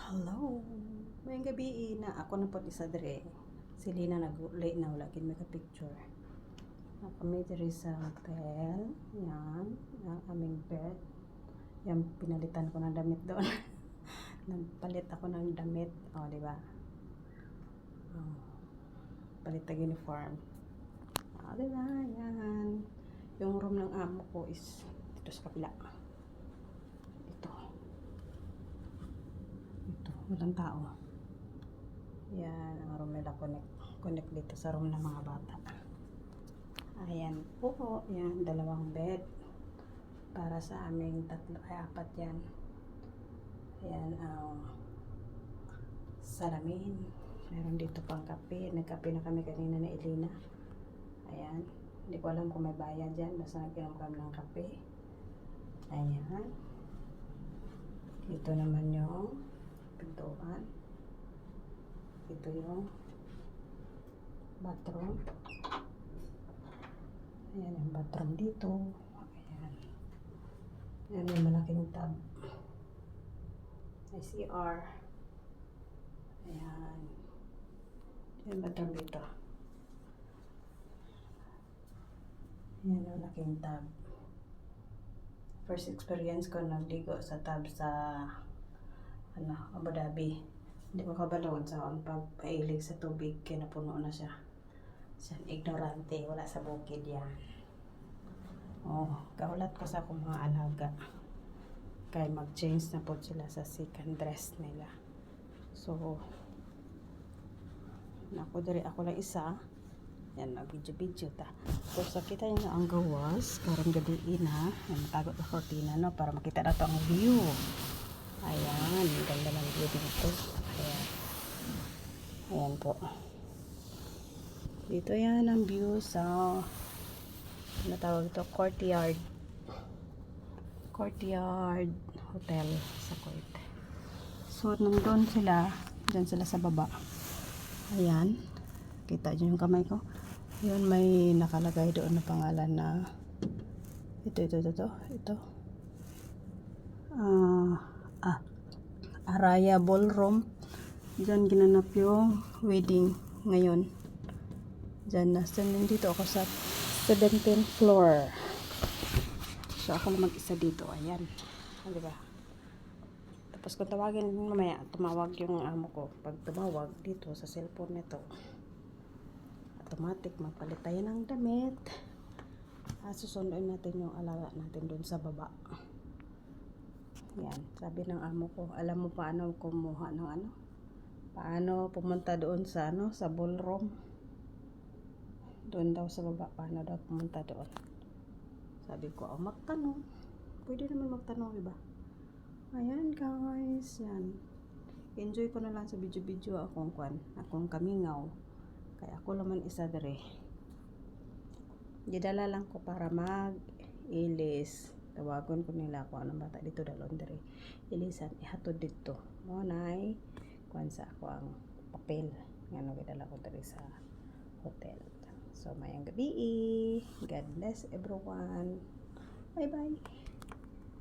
Hello. May gabi na ako na po isa dire. Si Lina nag-late na wala kin picture. Kami dire sa hotel. Yan, ang aming bed. Yan pinalitan ko ng damit doon. Nagpalit ako ng damit, di ba? Palit ng uniform. Di ba? Yan. Yung room ng amo ko is dito sa kabila. Walang tao. Yan, ang room nila connect dito sa room ng mga bata. Ayan po, yan, dalawang bed para sa aming apat yan. Ayan, ang salamin. Meron dito pang kape. Nagkape na kami kanina ni Elena. Ayan, hindi ko alam kung may bayad dyan. Basta nagkinom kami ng kape. Ayan. Ito naman yung pintuan. Ito yung bathroom. Ayan yung bathroom dito. Ayan. Ayan yung malaking tub. May CR. Ayan. Yung bathroom dito. Ayan yung malaking tub. First experience ko nagligo sa tub sa Abu Dhabi. Hindi ko kabalawon sa pag pailig sa tubig, kaya napuno na siya. Siya ignorante, wala sa bukid yan. Kaulat ko sa akong mga alaga. Kaya mag-change na po sila sa second dress nila. So, ako lang isa. Yan, mag-video ta. So, kita nyo ang gawas. Karang gabi na. Matagot na cortina, no? Para makita na to ang view. Ayan, ganda ng view dito. Ayan. Ayan po. Dito yan ang view sa natawag ito, courtyard hotel sa Kuwait. So, nandun sila. Diyan sila sa baba. Ayan. Kita nyo yung kamay ko. Ayan, may nakalagay doon na pangalan na ito. Araya Ballroom. Diyan ginanap yung wedding ngayon. Diyan dito ako sa 17th floor. So ako lang mag-isa dito. Ayan. Diba? Tapos kung tawagin mamaya, tumawag yung amo ko. Pag tumawag dito sa cellphone nito, automatic magpalit tayo ng damit. Susunduin natin yung alaga natin doon sa baba. Yan, sabi ng amo ko, alam mo paano kumuha ng paano pumunta doon sa sa ballroom. Doon daw sa baba, paano daw pumunta doon. Sabi ko, magtanong. Pwede naman magtanong, iba. Ayan guys, yan. Enjoy ko na lang sa video akong kamingaw. Kaya ako naman isa dire. Gidala lang ko para mag-ilis. Tawagon ko nila ako anong bata dito dalon dire. Ilisan ihatod dito. Mo nay kuan sa ako ang papel ngano gidala ko dire sa hotel. So mayang gabi. God bless everyone. Bye bye.